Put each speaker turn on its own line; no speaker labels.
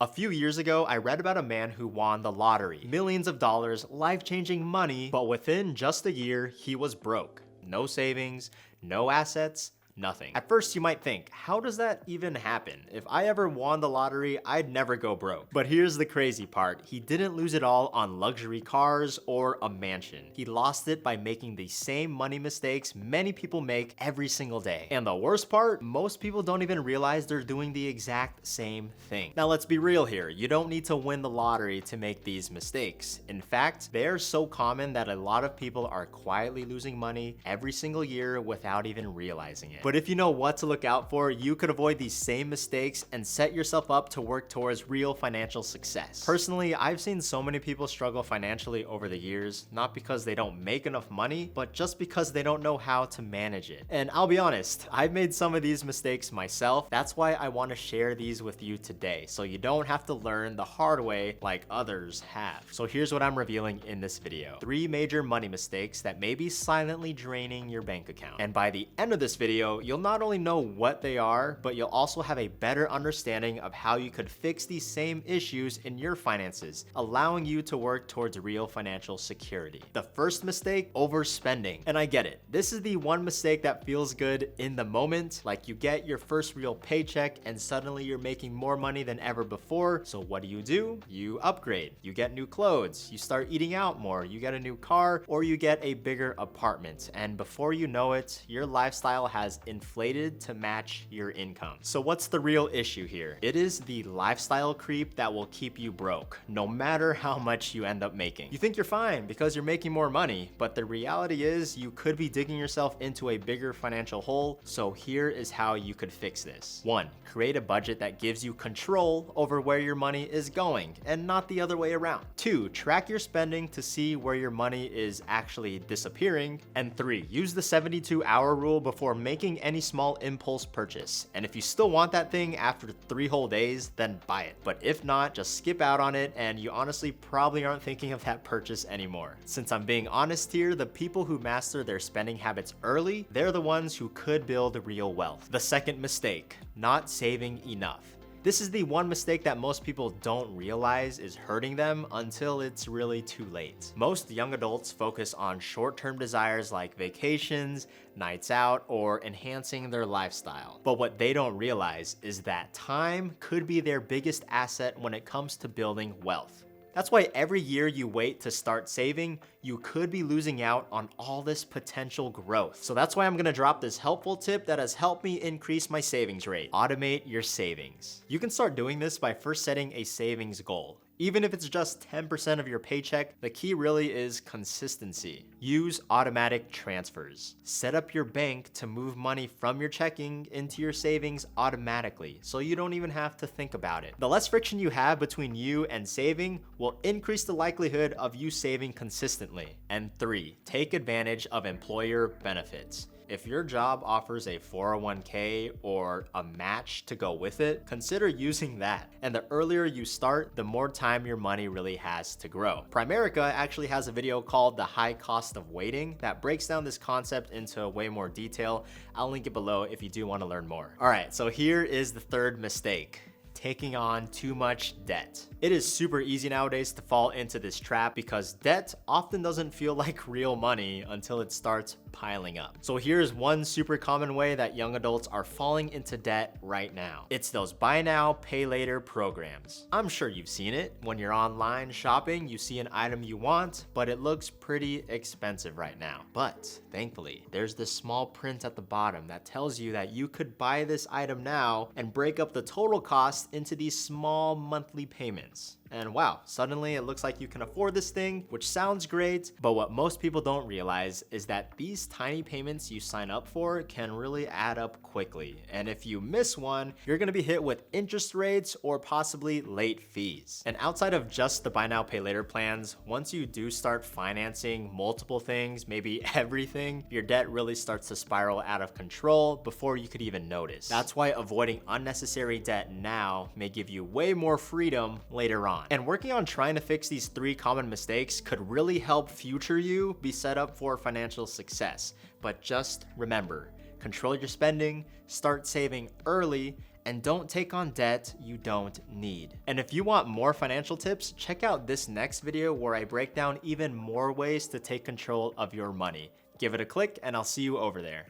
A few years ago, I read about a man who won the lottery. Millions of dollars, life-changing money, but within just a year, he was broke. No savings, no assets, nothing. At first you might think, how does that even happen? If I ever won the lottery, I'd never go broke. But here's the crazy part. He didn't lose it all on luxury cars or a mansion. He lost it by making the same money mistakes many people make every single day. And the worst part, most people don't even realize they're doing the exact same thing. Now let's be real here. You don't need to win the lottery to make these mistakes. In fact, they're so common that a lot of people are quietly losing money every single year without even realizing it. But if you know what to look out for, you could avoid these same mistakes and set yourself up to work towards real financial success. Personally, I've seen so many people struggle financially over the years, not because they don't make enough money, but just because they don't know how to manage it. And I'll be honest, I've made some of these mistakes myself. That's why I want to share these with you today, so you don't have to learn the hard way like others have. So here's what I'm revealing in this video. 3 major money mistakes that may be silently draining your bank account. And by the end of this video, you'll not only know what they are, but you'll also have a better understanding of how you could fix these same issues in your finances, allowing you to work towards real financial security. The first mistake, overspending. And I get it. This is the one mistake that feels good in the moment, like you get your first real paycheck and suddenly you're making more money than ever before. So what do? You upgrade. You get new clothes. You start eating out more. You get a new car, or you get a bigger apartment. And before you know it, your lifestyle has inflated to match your income. So what's the real issue here? It is the lifestyle creep that will keep you broke, no matter how much you end up making. You think you're fine because you're making more money, but the reality is you could be digging yourself into a bigger financial hole. So here is how you could fix this. 1. Create a budget that gives you control over where your money is going and not the other way around. 2. Track your spending to see where your money is actually disappearing. And 3. Use the 72-hour rule before making any small impulse purchase. And if you still want that thing after 3 whole days, then buy it. But if not, just skip out on it, and you honestly probably aren't thinking of that purchase anymore. Since I'm being honest here, the people who master their spending habits early, they're the ones who could build real wealth. The second mistake, not saving enough. This is the one mistake that most people don't realize is hurting them until it's really too late. Most young adults focus on short-term desires like vacations, nights out, or enhancing their lifestyle. But what they don't realize is that time could be their biggest asset when it comes to building wealth. That's why every year you wait to start saving, you could be losing out on all this potential growth. So that's why I'm gonna drop this helpful tip that has helped me increase my savings rate. Automate your savings. You can start doing this by first setting a savings goal. Even if it's just 10% of your paycheck, the key really is consistency. Use automatic transfers. Set up your bank to move money from your checking into your savings automatically, so you don't even have to think about it. The less friction you have between you and saving will increase the likelihood of you saving consistently. And 3, take advantage of employer benefits. If your job offers a 401k or a match to go with it, consider using that. And the earlier you start, the more time your money really has to grow. Primerica actually has a video called The High Cost of Waiting that breaks down this concept into way more detail. I'll link it below if you do want to learn more. All right, so here is the third mistake. Taking on too much debt. It is super easy nowadays to fall into this trap because debt often doesn't feel like real money until it starts piling up. So here's one super common way that young adults are falling into debt right now. It's those buy now, pay later programs. I'm sure you've seen it. When you're online shopping, you see an item you want, but it looks pretty expensive right now. But thankfully, there's this small print at the bottom that tells you that you could buy this item now and break up the total cost into these small monthly payments. And wow, suddenly it looks like you can afford this thing, which sounds great, but what most people don't realize is that these tiny payments you sign up for can really add up quickly. And if you miss one, you're gonna be hit with interest rates or possibly late fees. And outside of just the buy now, pay later plans, once you do start financing multiple things, maybe everything, your debt really starts to spiral out of control before you could even notice. That's why avoiding unnecessary debt now may give you way more freedom later on. And working on trying to fix these 3 common mistakes could really help future you be set up for financial success. But just remember, control your spending, start saving early, and don't take on debt you don't need. And if you want more financial tips, check out this next video where I break down even more ways to take control of your money. Give it a click and I'll see you over there.